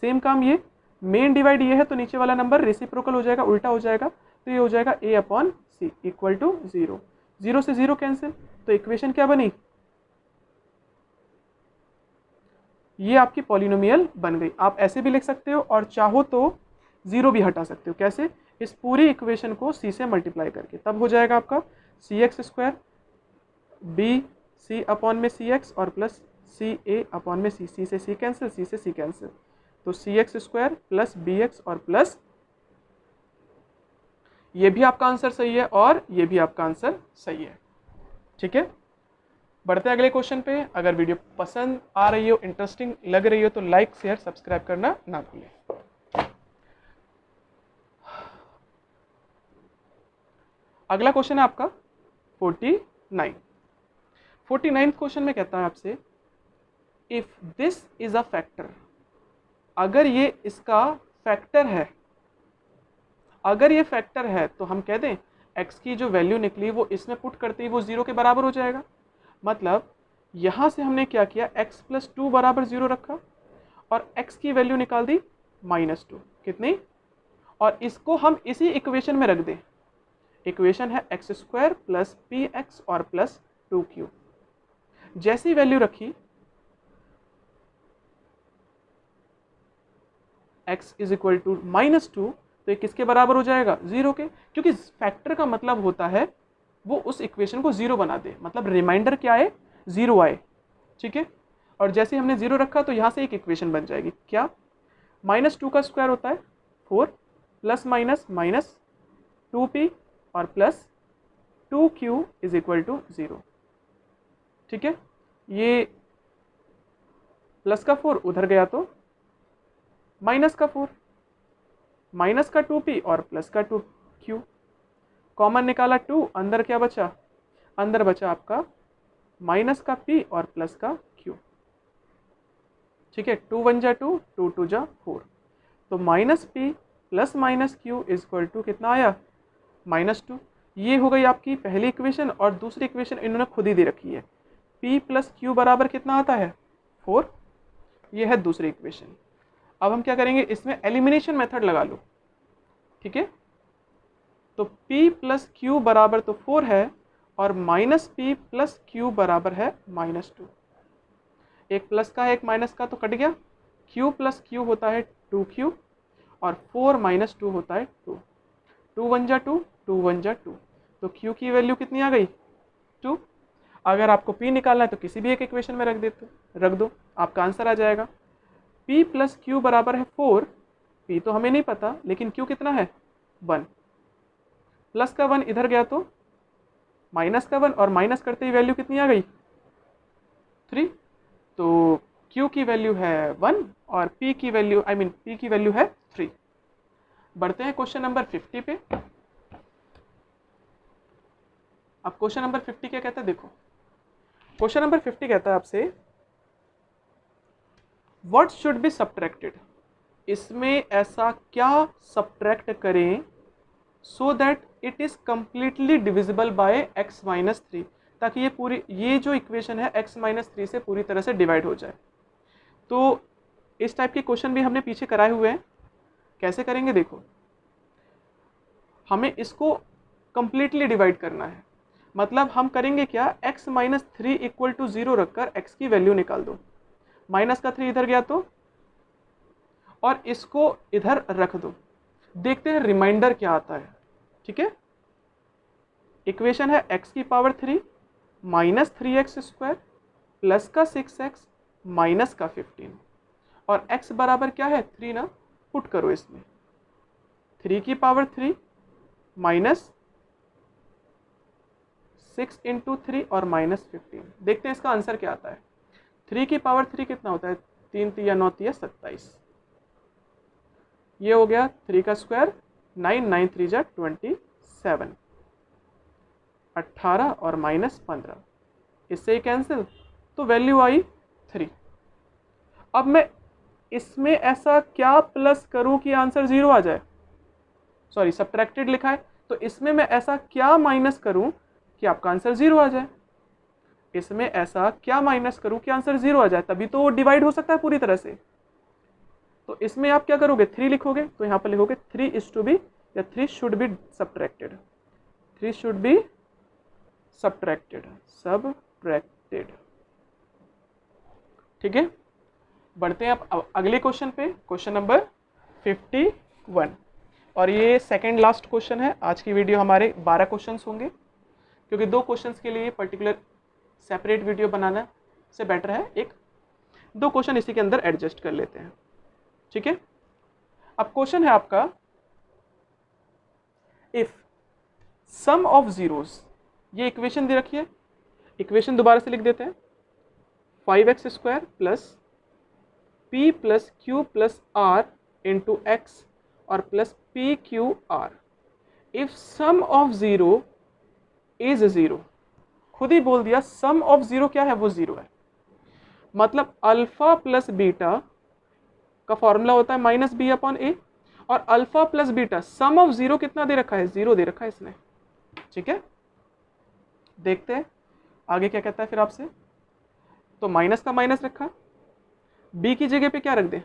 सेम काम, ये मेन डिवाइड ये है तो नीचे वाला नंबर रेसिप्रोकल हो जाएगा, उल्टा हो जाएगा, तो ये हो जाएगा a/c इक्वल टू 0। 0 से 0 कैंसिल, तो इक्वेशन क्या बनी? ये आपकी पॉलिनोमियल बन गई। आप ऐसे भी लिख सकते हो और चाहो तो 0 भी हटा सकते हो। कैसे? इस पूरी इक्वेशन को c से मल्टीप्लाई करके, तब हो जाएगा आपका c x square b c upon में सी एक्स और प्लस सी ए अपॉन में सी से सी कैंसिल, सी से सी कैंसिल, तो c x square plus b x और प्लस, ये भी आपका आंसर सही है और ये भी आपका आंसर सही है। ठीक है, बढ़ते हैं अगले क्वेश्चन पे। अगर वीडियो पसंद आ रही हो, इंटरेस्टिंग लग रही हो तो लाइक शेयर सब्सक्राइब करना ना भूलें। अगला क्वेश्चन है आपका 49 क्वेश्चन में कहता है आपसे, if this is a factor, अगर ये इसका फैक्टर है, अगर ये फैक्टर है तो हम कह दें x की जो वैल्यू निकली वो इसमें पुट करते ही वो 0 के बराबर हो जाएगा। मतलब यहां से हमने क्या किया, x प्लस 2 बराबर 0 रखा और x की वैल्यू निकाल दी -2, कितनी, और इसको हम इसी इक्वेशन में रख दें। इक्वेशन है x square plus p x और प्लस 2q। जैसी वैल्यू रखी x इज इक्वल टू -2, तो ये किसके बराबर हो जाएगा, 0 के, क्योंकि फैक्टर का मतलब होता है वो उस इक्वेशन को 0 बना दे, मतलब रिमाइंडर क्या आए, 0 आए। ठीक है, और जैसे हमने 0 रखा तो यहाँ से एक इक्वेशन बन जाएगी, क्या, -2 का स्क्वायर होता है 4 प्लस माइनस माइनस 2p और plus 2q is equal to 0। ठीक है, ये प्लस का 4 उधर गया तो माइनस का 4, माइनस का 2p और प्लस का 2q, कॉमन निकाला 2, अंदर क्या बचा, अंदर बचा आपका माइनस का p और प्लस का q। ठीक है, 2 1 जा 2, 2 2 जा 4, तो -p plus -q is equal to कितना आया, -2। ये हो गई आपकी पहली इक्वेशन, और दूसरी इक्वेशन इन्होंने खुद ही दे रखी है, p प्लस q बराबर कितना आता है, 4। ये है दूसरी इक्वेशन। अब हम क्या करेंगे, इसमें एलिमिनेशन मेथड लगा लो। ठीक है, तो p प्लस q बराबर तो 4 है और -p प्लस q बराबर है -2। एक प्लस का है एक माइनस का तो कट गया, q प्लस q होता है 2q और 4 माइनस 2 होता है 2, 2 1 जा 2, 2 1 जा 2, तो q की वैल्यू कितनी आ गई, 2। अगर आपको p निकालना है तो किसी भी एक इक्वेशन में रख दो, आपका आंसर आ जाएगा। p प्लस q बराबर है 4, p तो हमें नहीं पता लेकिन q कितना है 1, प्लस का 1 इधर गया तो माइनस का 1 और माइनस करते ही वैल्यू कितनी आ गई 3, तो q की वैल्यू है 1 और p की वैल्यू p की वैल्यू है 3। बढ़ते हैं क्वेश्चन नंबर 50 पे। अब क्वेश्चन नंबर 50 क्या कहता है, देखो क्वेश्चन नंबर 50 कहता है आपसे, व्हाट शुड बी सब्ट्रैक्टेड, इसमें ऐसा क्या सब्ट्रैक्ट करें so that it is completely divisible by x minus 3, ताकि ये जो इक्वेशन है x माइनस 3 से पूरी तरह से डिवाइड हो जाए। तो इस टाइप के क्वेश्चन भी हमने पीछे कराए हुए हैं, कैसे करेंगे देखो, हमें इसको कंप्लीटली डिवाइड करना है। मतलब हम करेंगे क्या, x माइनस 3 इक्वल टू 0 रखकर x की वैल्यू निकाल दो, माइनस का 3 इधर गया तो, और इसको इधर रख दो, देखते हैं रिमाइंडर क्या आता है। ठीक है, इक्वेशन है x की power 3 minus 3x square plus का 6x माइनस का 15, और x बराबर क्या है 3 ना, पुट करो इसमें, 3 की पावर 3 माइनस 6 इंटू 3 और माइनस 15, देखते हैं इसका आंसर क्या आता है। 3 की पावर 3 कितना होता है, 3 3 9 3 27, ये हो गया 3 का स्क्वायर 9 9 3 जा 27, 18 और माइनस 15, इससे ही कैंसिल, तो वैल्यू आई 3। अब मैं इसमें ऐसा क्या प्लस करूं कि आंसर 0 आ जाए, सॉरी सब्ट्रैक्टेड लिखा है, तो इसमें मैं ऐसा क्या माइनस करूं कि आपका आंसर 0 आ जाए, इसमें ऐसा क्या माइनस करूं कि आंसर 0 आ जाए, तभी तो वो डिवाइड हो सकता है पूरी तरह से। तो इसमें आप क्या करोगे, 3 लिखोगे, तो यहाँ पर लिखोगे 3 इज टू बी या 3 should be subtracted, 3 should be subtracted, ठीक है। बढ़ते हैं आप अगले क्वेश्चन पे, क्वेश्चन नंबर 51, और ये सेकंड लास्ट क्वेश्चन है। आज की वीडियो हमारे 12 क्वेश्चंस होंगे, क्योंकि 2 क्वेश्चंस के लिए पर्टिकुलर सेपरेट वीडियो बनाना से बेटर है एक 2 क्वेश्चन इसी के अंदर एडजस्ट कर लेते हैं। ठीक है, अब क्वेश्चन है आपका, इफ सम ऑफ जीरोस, ये इक्वेशन दे रखी है, इक्वेशन दोबारा से लिख देते हैं, 5x² plus p plus q plus r into x और plus p q r, if sum of zero is zero. खुद ही बोल दिया सम ऑफ जीरो क्या है, वो जीरो है। मतलब अल्फा प्लस बीटा का फॉर्मूला होता है माइनस बी अपॉन ए, और alpha plus beta some of zero कितना दे रखा है, जीरो दे रखा है इसने। ठीक है, देखते हैं आगे क्या कहता है फिर आपसे। तो माइनस का माइनस रखा, बी की जगह पे क्या रख दे,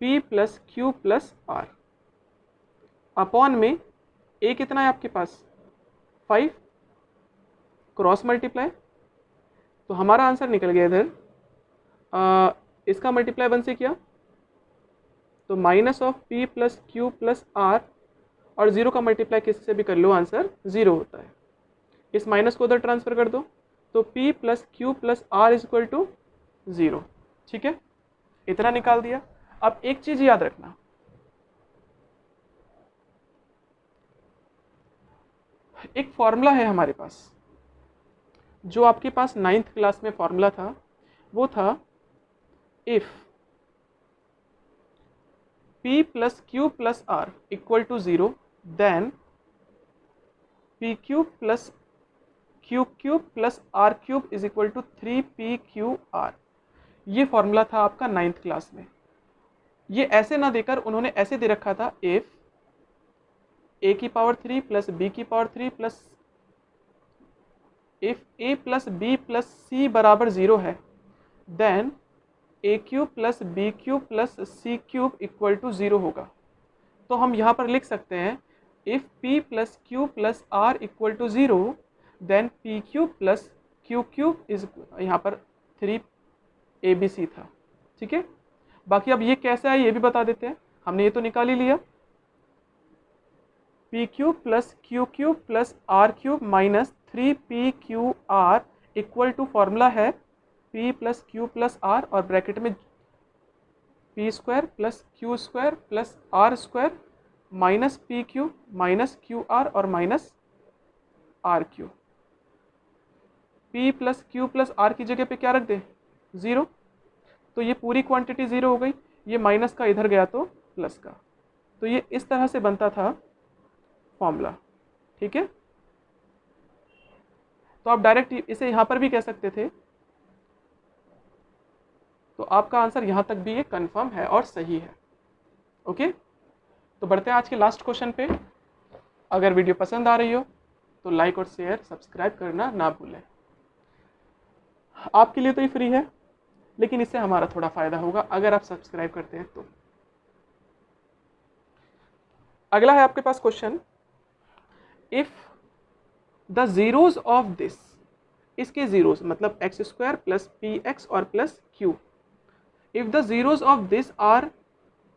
p plus q plus r, upon में a कितना है आपके पास 5, क्रॉस मल्टीप्लाई, तो हमारा आंसर निकल गया इधर, इसका मल्टीप्लाई 1 से किया तो minus of p plus q plus r, और जीरो का मल्टीप्लाई किसी से भी कर लो आंसर जीरो होता है। इस माइनस को उधर ट्रांसफर कर दो तो p plus q plus r is equal to zero. ठीक है, इतना निकाल दिया। अब एक चीज याद रखना, एक फॉर्मूला है हमारे पास, जो आपके पास 9th क्लास में फॉर्मूला था, वो था if p plus q plus r equal to zero then p cube plus q cube plus r cube is equal to 3p q r. ये फॉर्मूला था आपका 9th क्लास में। ये ऐसे ना देकर उन्होंने ऐसे दे रखा था, इफ a की पावर 3 प्लस b की power 3 plus if a plus b plus c बराबर 0 है then a cube plus b cube plus c cube equal to 0 होगा। तो हम यहाँ पर लिख सकते हैं if p plus q plus r equal to 0 then p cube plus q cube is, यहाँ पर 3abc था। ठीक है, बाकी अब ये कैसे है ये भी बता देते हैं। हमने ये तो निकाल ही लिया, p cube plus q cube plus r cube minus 3p q r equal to formula है p plus q plus r और ब्रैकेट में p square plus q square plus r square minus p q minus q r और minus r q. p plus q plus r की जगह पे क्या रख दे, zero, तो ये पूरी क्वांटिटी ज़ीरो हो गई, ये माइनस का इधर गया तो प्लस का। तो ये इस तरह से बनता था फॉर्मूला। ठीक है, तो आप डायरेक्ट इसे यहाँ पर भी कह सकते थे। तो आपका आंसर यहाँ तक भी ये कंफर्म है और सही है। ओके, तो बढ़ते हैं आज के लास्ट क्वेश्चन पे। अगर वीडियो पसंद आ रही हो तो लाइक और शेयर सब्सक्राइब करना ना भूलें। आपके लिए तो ये फ्री है, लेकिन इससे हमारा थोड़ा फायदा होगा अगर आप सब्सक्राइब करते हैं तो। अगला है आपके पास question, if the zeros of this, इसके जीरोज मतलब x square plus p x और plus q, if the zeros of this are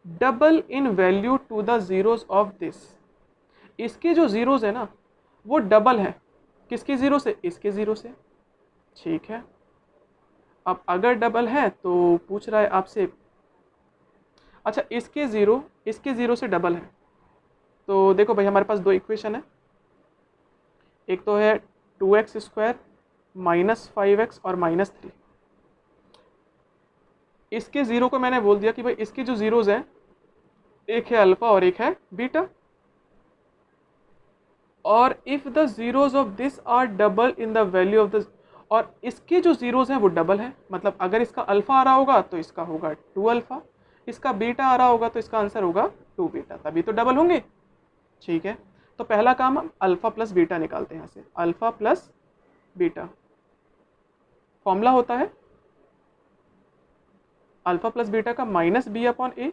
double in value to the zeros of this, इसके जो जीरोज है ना वो डबल है, किसके जीरो से, इसके जीरो से। ठीक है, अब अगर डबल है तो पूछ रहा है आपसे, अच्छा इसके जीरो से डबल है, तो देखो भाई हमारे पास दो इक्वेशन है, एक तो है 2x स्क्वायर माइनस 5x और माइनस 3। इसके ज़ीरो को मैंने बोल दिया कि भाई इसके जो ज़ीरोज़ हैं, एक है अल्फ़ा और एक है बीटा, और if the zeros of this are double in the value of the, और इसके जो ज़ीरोज़ हैं वो डबल है, मतलब अगर इसका अल्फ़ा आ रहा होगा तो इसका होगा 2 अल्फ़ा, इसका बीटा आ रहा होगा तो इसका आंसर होगा 2 बीटा, तभी तो डबल होंगे। ठीक है, तो पहला काम हम अल्फ़ा प्लस बीटा निकालते हैं। यहाँ से अल्फ़ा प्लस बीटा फॉर्मूला होता है अल्फ़ा प्लस बीटा का माइनस बी अपॉन ए,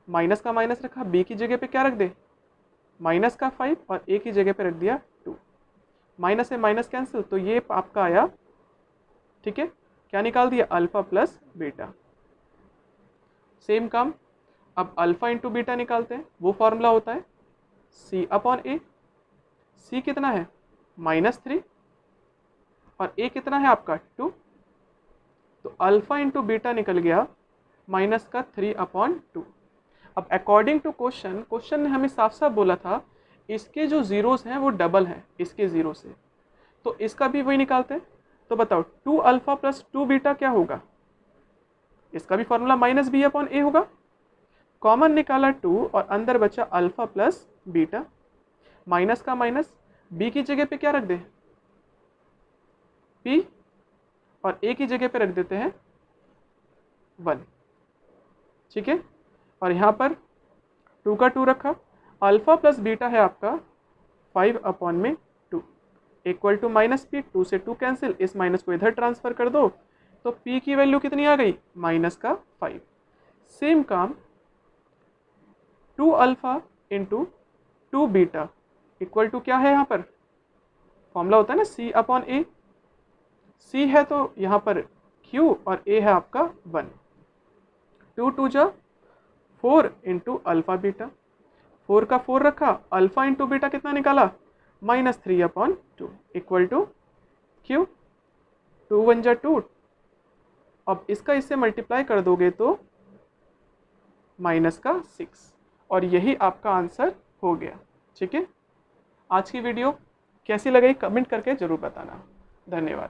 माइनस का माइनस रखा, बी की जगह पे क्या रख दे, माइनस का 5 और ए की जगह पे रख दिया 2, माइनस से माइनस कैंसिल, तो ये आपका आया। ठीक है, क्या निकाल दिया, अल्फ़ा प्लस बीटा। सेम काम अब अल्फ़ा इंटू बीटा निकालते हैं, वो फॉर्मूला होता है सी अपॉन ए। सी कितना है, -3 और ए कितना है आपका 2, तो अल्फा इंटू बीटा निकल गया -3/2। अब अकॉर्डिंग टू क्वेश्चन ने हमें साफ साफ बोला था इसके जो जीरोस हैं वो डबल हैं इसके जीरो से, तो इसका भी वही निकालते हैं। तो बताओ 2 अल्फा प्लस 2 बीटा क्या होगा, इसका भी फॉर्मूला -b/a होगा। कॉमन निकाला 2 और अंदर बचा अल्फा प्लस बीटा, माइनस का माइनस, b की जगह पे क्या रख दे p और a की जगह पे रख देते हैं 1, ठीक है। और यहाँ पर 2 का 2 रखा, अल्फा प्लस बीटा है आपका 5/2 इक्वल टू -p, 2 से 2 कैंसिल, इस माइनस को इधर ट्रांसफर कर दो तो p की वैल्यू कितनी आ गई -5। सेम काम 2 alpha into 2 beta equal to क्या है, यहाँ पर फॉर्मूला होता है ना c/a, c है तो यहाँ पर q और a है आपका 1, 2 2 जा 4 इंटू अल्फा बीटा, 4 का 4 रखा, अल्फा इंटू बीटा कितना निकाला -3/2 इक्वल टू q, 2 1 जा 2, अब इसका इससे मल्टीप्लाई कर दोगे तो -6 और यही आपका आंसर हो गया, ठीक है। आज की वीडियो कैसी लगी कमेंट करके ज़रूर बताना। धन्यवाद।